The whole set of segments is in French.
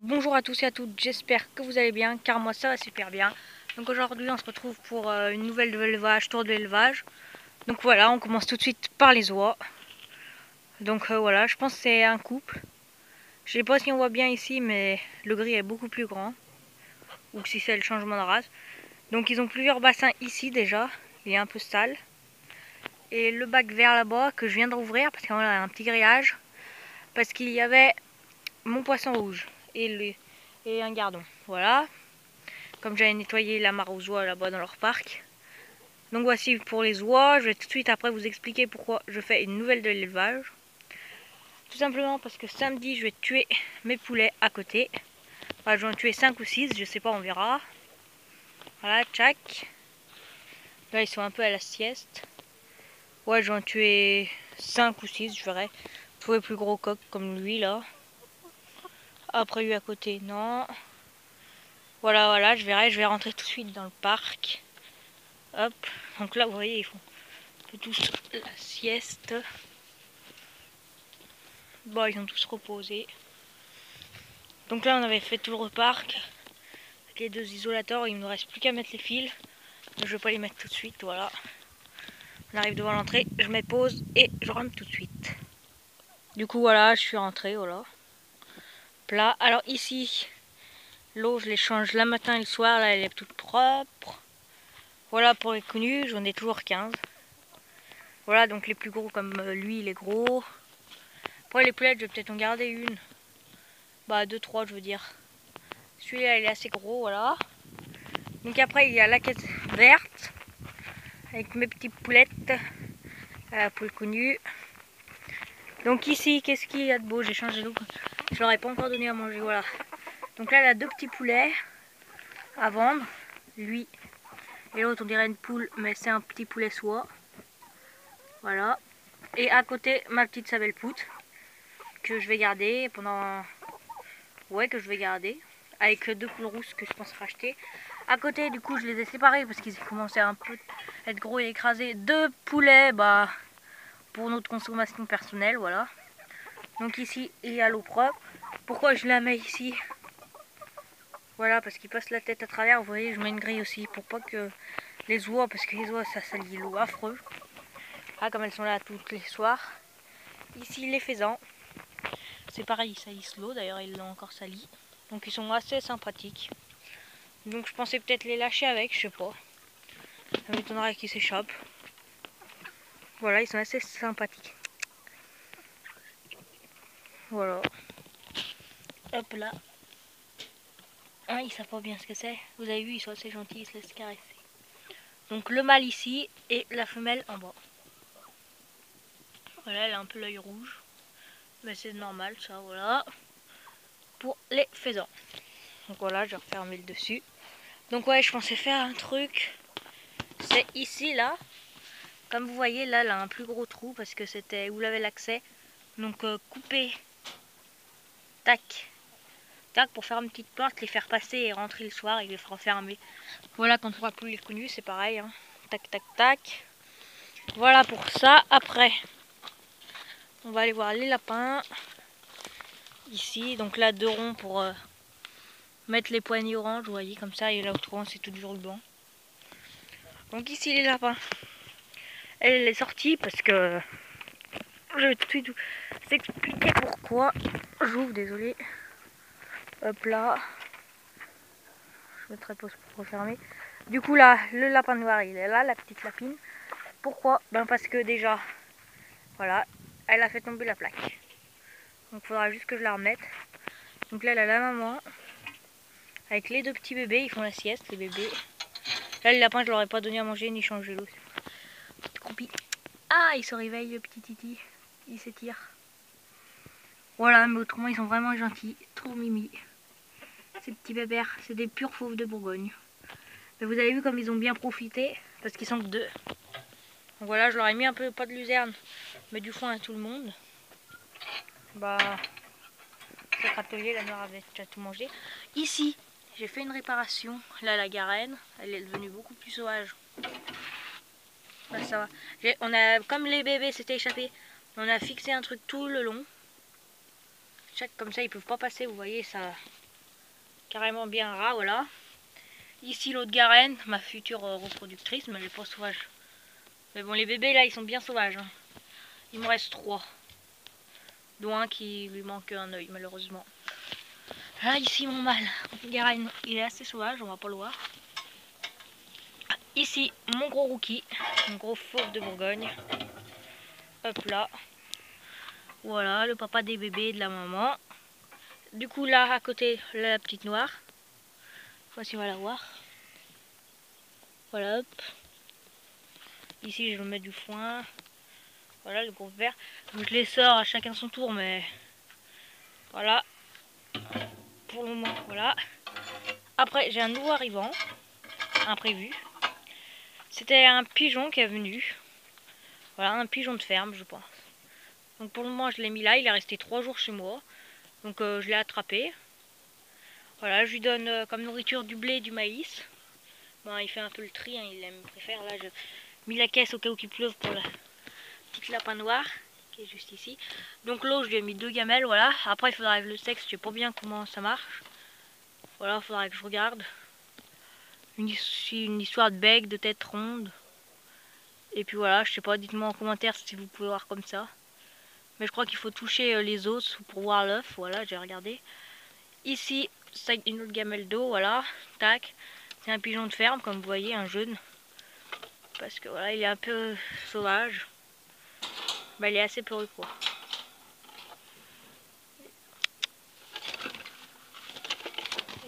Bonjour à tous et à toutes, j'espère que vous allez bien, car moi ça va super bien. Donc aujourd'hui on se retrouve pour une nouvelle de l'élevage, tour de l'élevage. Donc voilà, on commence tout de suite par les oies. Donc voilà, je pense que c'est un couple. Je sais pas si on voit bien ici, mais le gris est beaucoup plus grand. Ou si c'est le changement de race. Donc ils ont plusieurs bassins ici déjà, il est un peu sale. Et le bac vert là-bas que je viens de rouvrir, parce qu'il y a un petit grillage. Parce qu'il y avait mon poisson rouge et un gardon. Voilà. Comme j'avais nettoyé la mare aux oies là-bas dans leur parc. Donc voici pour les oies, je vais tout de suite après vous expliquer pourquoi je fais une nouvelle de l'élevage. Tout simplement parce que samedi je vais tuer mes poulets à côté. Enfin, je vais en tuer 5 ou 6, je sais pas, on verra. Voilà, tchac. Là ils sont un peu à la sieste. Ouais, je vais en tuer 5 ou 6, je verrai. Trouver plus gros coq comme lui là. Après lui à côté, non. Voilà, je verrai, je vais rentrer tout de suite dans le parc. Hop, donc là vous voyez ils font tous la sieste. Bon, ils ont tous reposé. Donc là on avait fait tout le parc avec les 2 isolateurs, il ne nous reste plus qu'à mettre les fils. Je vais pas les mettre tout de suite, voilà. On arrive devant l'entrée, je mets pause et je rentre tout de suite. Du coup voilà, je suis rentrée, voilà. Plat. Alors ici, l'eau je les change le matin et le soir, là elle est toute propre. Voilà pour les connus, j'en ai toujours 15. Voilà, donc les plus gros comme lui, il est gros. Pour les poulettes, je vais peut-être en garder une. Bah 2-3 je veux dire. Celui-là il est assez gros, voilà. Donc après il y a la caisse verte avec mes petites poulettes, poule connue. Donc ici, qu'est-ce qu'il y a de beau? J'ai changé d'eau. Je leur ai pas encore donné à manger, voilà. Donc là, il y a 2 petits poulets à vendre. Lui et l'autre, on dirait une poule, mais c'est un petit poulet soie. Voilà. Et à côté, ma petite Sabelle Pout, que je vais garder pendant... Ouais, que je vais garder. Avec 2 poules rousses que je pense racheter. À côté, du coup, je les ai séparés parce qu'ils commençaient un peu à être gros et écrasés. 2 poulets, bah, pour notre consommation personnelle, voilà. Donc ici, il y a l'eau propre. Pourquoi je la mets ici? Voilà, parce qu'ils passent la tête à travers. Vous voyez, je mets une grille aussi pour pas que les oies, parce que les oies, ça salit l'eau affreux. Ah, comme elles sont là tous les soirs. Ici, les faisans. C'est pareil, ils salissent l'eau. D'ailleurs, ils l'ont encore sali. Donc, ils sont assez sympathiques. Donc, je pensais peut-être les lâcher avec, je sais pas. Ça m'étonnerait qu'ils s'échappent. Voilà, ils sont assez sympathiques. Voilà. Hop là. Ah, ils savent pas bien ce que c'est. Vous avez vu, ils sont assez gentils, ils se laissent caresser. Donc le mâle ici et la femelle en bas. Voilà, elle a un peu l'œil rouge. Mais c'est normal ça, voilà. Pour les faisans. Donc voilà, je vais refermer le dessus. Donc ouais, je pensais faire un truc. C'est ici, là. Comme vous voyez, là, elle a un plus gros trou parce que c'était où il avait l'accès. Donc couper. Tac. Tac, pour faire une petite porte, les faire passer et rentrer le soir et les faire refermer. Voilà, quand on aura plus les connus, c'est pareil. Hein. Tac, tac, tac. Voilà pour ça. Après, on va aller voir les lapins. Ici, donc là, 2 ronds pour mettre les poignées orange, vous voyez, comme ça. Et là, autrement, c'est tout du ruban. Donc ici, les lapins. Elle est sortie parce que je vais tout de suite vous expliquer pourquoi. J'ouvre, désolé. Hop là. Je mettrai pause pour refermer. Du coup là, le lapin noir il est là, la petite lapine. Pourquoi? Ben parce que déjà, voilà, elle a fait tomber la plaque. Donc il faudra juste que je la remette. Donc là elle a la maman. Avec les 2 petits bébés, ils font la sieste, les bébés. Là le lapin je leur ai pas donné à manger ni changé l'eau. Croupi. Ah, il se réveille le petit titi. Il s'étire. Voilà, mais autrement ils sont vraiment gentils. Trop mimi. Ces petits bébères, c'est des purs fauves de Bourgogne. Mais vous avez vu comme ils ont bien profité, parce qu'ils sont que 2. Donc voilà, je leur ai mis un peu, pas de luzerne, mais du foin à tout le monde. Bah, cet atelier, la mère avait déjà tout mangé. Ici, j'ai fait une réparation. Là, la garenne, elle est devenue beaucoup plus sauvage. Là, ça va. On a, comme les bébés s'étaient échappés, on a fixé un truc tout le long. Chaque comme ça, ils peuvent pas passer, vous voyez, ça carrément bien ras, voilà. Ici l'autre garenne, ma future reproductrice, mais elle est pas sauvage. Mais bon, les bébés là, ils sont bien sauvages. Hein. Il me reste 3. Dont un qui lui manque un œil, malheureusement. Là, ici mon mâle, garenne, il est assez sauvage, on va pas le voir. Ici, mon gros rookie, mon gros fauve de Bourgogne. Hop là. Voilà, le papa des bébés et de la maman. Du coup, là, à côté, là, la petite noire. Voici, on va la voir. Voilà, hop. Ici, je vais mettre du foin. Voilà, le gros vert. Donc, je les sors à chacun son tour, mais... Voilà. Pour le moment, voilà. Après, j'ai un nouveau arrivant. Imprévu. C'était un pigeon qui est venu. Voilà, un pigeon de ferme, je pense. Donc, pour le moment, je l'ai mis là. Il est resté 3 jours chez moi. Donc, je l'ai attrapé. Voilà, je lui donne comme nourriture du blé et du maïs. Bon, il fait un peu le tri, hein, il préfère. Là, j'ai mis la caisse au cas où il pleuve pour la petite lapin noir qui est juste ici. Donc l'eau, je lui ai mis 2 gamelles, voilà. Après, il faudra que le sexe, je sais pas bien comment ça marche. Voilà, il faudra que je regarde. Une histoire de bec, de tête ronde. Et puis voilà, je sais pas, dites-moi en commentaire si vous pouvez voir comme ça. Mais je crois qu'il faut toucher les os pour voir l'œuf, voilà, j'ai regardé. Ici, c'est une autre gamelle d'eau, voilà, tac. C'est un pigeon de ferme, comme vous voyez, un jeune. Parce que voilà, il est un peu sauvage. Bah, il est assez peureux, quoi.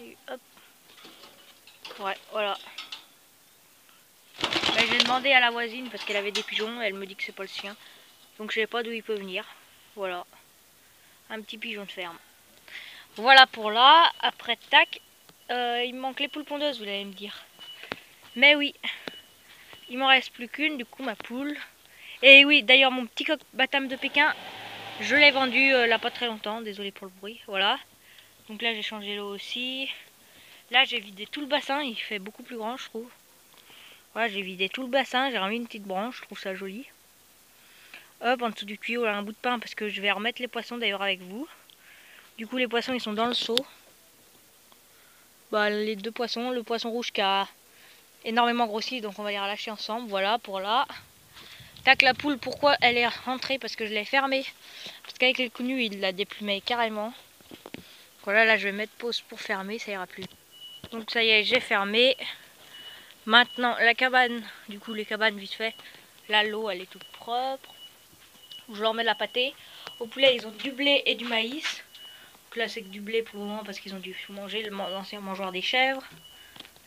Et hop. Ouais, voilà. Bah, j'ai demandé à la voisine parce qu'elle avait des pigeons. Elle me dit que c'est pas le sien. Donc je sais pas d'où il peut venir. Voilà. Un petit pigeon de ferme. Voilà pour là. Après, tac. Il me manque les poules pondeuses, vous allez me dire. Mais oui. Il m'en reste plus qu'une, du coup, ma poule. Et oui, d'ailleurs, mon petit coq Batam de Pékin, je l'ai vendu là pas très longtemps. Désolé pour le bruit. Voilà. Donc là, j'ai changé l'eau aussi. Là, j'ai vidé tout le bassin. Il fait beaucoup plus grand, je trouve. Voilà, j'ai vidé tout le bassin. J'ai remis une petite branche. Je trouve ça joli. Hop, en dessous du tuyau, là, un bout de pain parce que je vais remettre les poissons d'ailleurs avec vous. Du coup, les poissons, ils sont dans le seau. Bah, les 2 poissons. Le poisson rouge qui a énormément grossi, donc on va les relâcher ensemble. Voilà, pour là. Tac, la poule, pourquoi elle est rentrée? Parce que je l'ai fermée. Parce qu'avec les conus, il l'a déplumé carrément. Voilà, là, je vais mettre pause pour fermer, ça ira plus. Donc ça y est, j'ai fermé. Maintenant, la cabane, du coup, les cabanes, vite fait. Là, l'eau, elle est toute propre. Je leur mets de la pâtée. Aux poulets, ils ont du blé et du maïs. Donc là, c'est que du blé pour le moment parce qu'ils ont dû manger l'ancien mangeoire des chèvres.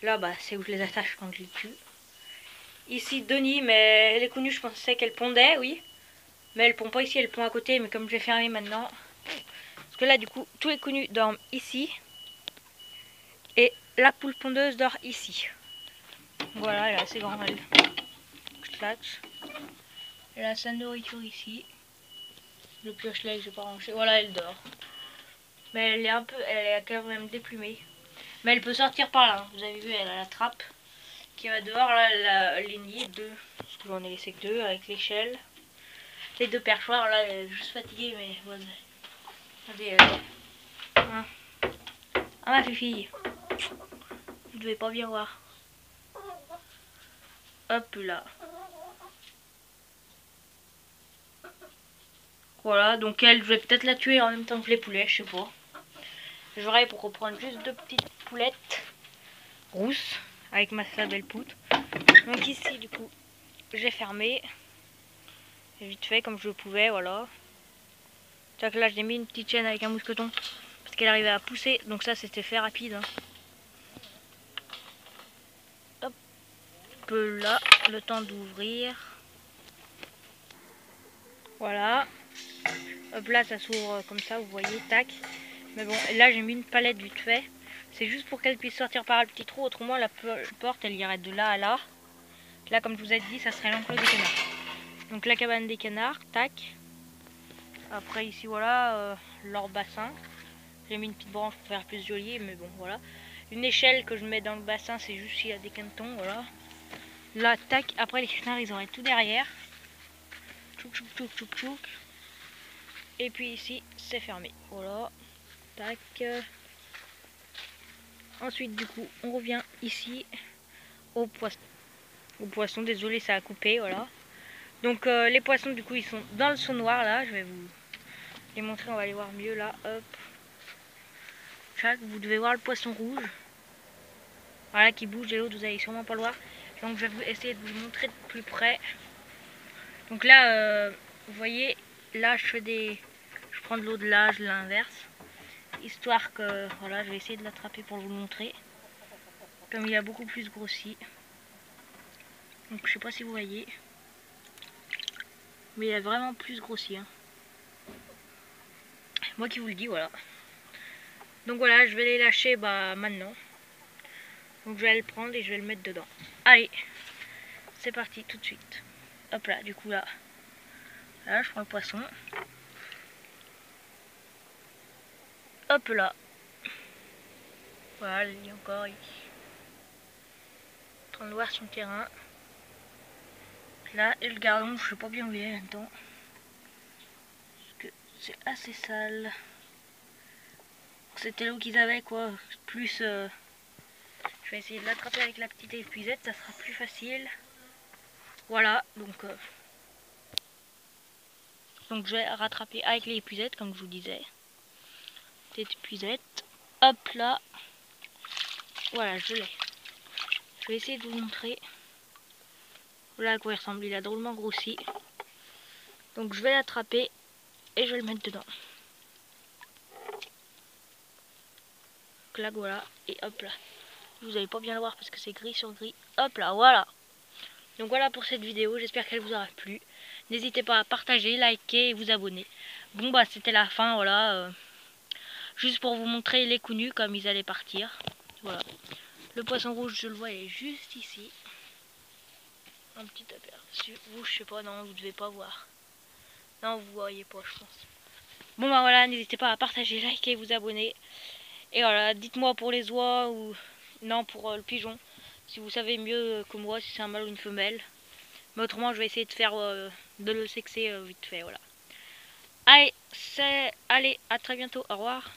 Là, bah, c'est où je les attache quand je les tue. Ici, Denis, mais elle est connue, je pensais qu'elle pondait, oui. Mais elle pond pas ici, elle pond à côté. Mais comme je l'ai fermé maintenant. Parce que là, du coup, tous les connus dorment ici. Et la poule pondeuse dort ici. Voilà, elle est assez grande, elle. Elle a sa nourriture ici. Le piochelet que j'ai pas rangé. Voilà, elle dort. Mais elle est quand même déplumée. Mais elle peut sortir par là. Hein. Vous avez vu, elle a la trappe qui va dehors. Là, elle a aligné 2. Parce que j'en ai laissé que 2 avec l'échelle. Les 2 perchoirs. Là, elle est juste fatiguée, mais voilà. Regardez, hein. Ah, ma fille. Vous devez pas bien voir. Hop là. Voilà, donc elle, je vais peut-être la tuer en même temps que les poulets, je sais pas. J'aurai pour reprendre juste 2 petites poulettes rousses avec ma belle poutre. Donc ici, du coup, j'ai fermé. Vite fait, comme je pouvais, voilà. Donc là, j'ai mis une petite chaîne avec un mousqueton parce qu'elle arrivait à pousser. Donc ça, c'était fait rapide. Hein. Hop, là, le temps d'ouvrir. Voilà. Hop là, ça s'ouvre comme ça, vous voyez, tac. Mais bon, là, j'ai mis une palette vite fait. C'est juste pour qu'elle puisse sortir par le petit trou. Autrement, la porte, elle irait de là à là. Là, comme je vous ai dit, ça serait l'enclos des canards. Donc la cabane des canards, tac. Après, ici, voilà, leur bassin. J'ai mis une petite branche pour faire plus joli, mais bon, voilà. Une échelle que je mets dans le bassin, c'est juste s'il y a des canetons, voilà. Là, tac. Après, les canards, ils auraient tout derrière. Tchouk, tchouk, tchouk, tchouk, tchouk. Et puis ici, c'est fermé. Voilà. Tac. Ensuite, du coup, on revient ici aux poissons. Aux poissons, désolé, ça a coupé, voilà. Donc les poissons, du coup, ils sont dans le seau noir là. Je vais vous les montrer, on va les voir mieux là. Hop. Chaque, vous devez voir le poisson rouge. Voilà, qui bouge, et l'autre, vous allez sûrement pas le voir. Donc je vais essayer de vous le montrer de plus près. Donc là, vous voyez, là je prends de l'eau de là, je l'inverse. Histoire que, voilà, je vais essayer de l'attraper pour vous le montrer. Comme il a beaucoup plus grossi. Donc je sais pas si vous voyez. Mais il a vraiment plus grossi. Hein. Moi qui vous le dis, voilà. Donc voilà, je vais les lâcher maintenant. Donc je vais le prendre et je vais le mettre dedans. Allez, c'est parti tout de suite. Hop là, du coup là je prends le poisson. Hop là. Voilà, il est encore ici. En train de voir son terrain. Là, et le gardon, je sais pas bien où il est là-dedans. Parce que c'est assez sale. C'était l'eau qu'ils avaient quoi. Plus je vais essayer de l'attraper avec la petite épuisette, ça sera plus facile. Voilà, donc je vais rattraper avec les épuisettes comme je vous disais. Petite épuisette. Hop là. Voilà, je l'ai. Je vais essayer de vous montrer. Voilà à quoi il ressemble. Il a drôlement grossi. Donc je vais l'attraper et je vais le mettre dedans. Donc là voilà. Et hop là. Vous n'allez pas bien le voir parce que c'est gris sur gris. Hop là, voilà. Donc voilà pour cette vidéo. J'espère qu'elle vous aura plu. N'hésitez pas à partager, liker et vous abonner. Bon bah c'était la fin, voilà. Juste pour vous montrer les coups nus comme ils allaient partir. Voilà. Le poisson rouge, je le vois, il est juste ici. Un petit aperçu. Vous, je sais pas, non, vous devez pas voir. Non, vous voyez pas, je pense. Bon bah voilà, n'hésitez pas à partager, liker, vous abonner. Et voilà, dites-moi pour les oies ou non pour le pigeon. Si vous savez mieux que moi, si c'est un mâle ou une femelle. Mais autrement, je vais essayer de faire de le sexer vite fait, voilà. Allez, à très bientôt, au revoir.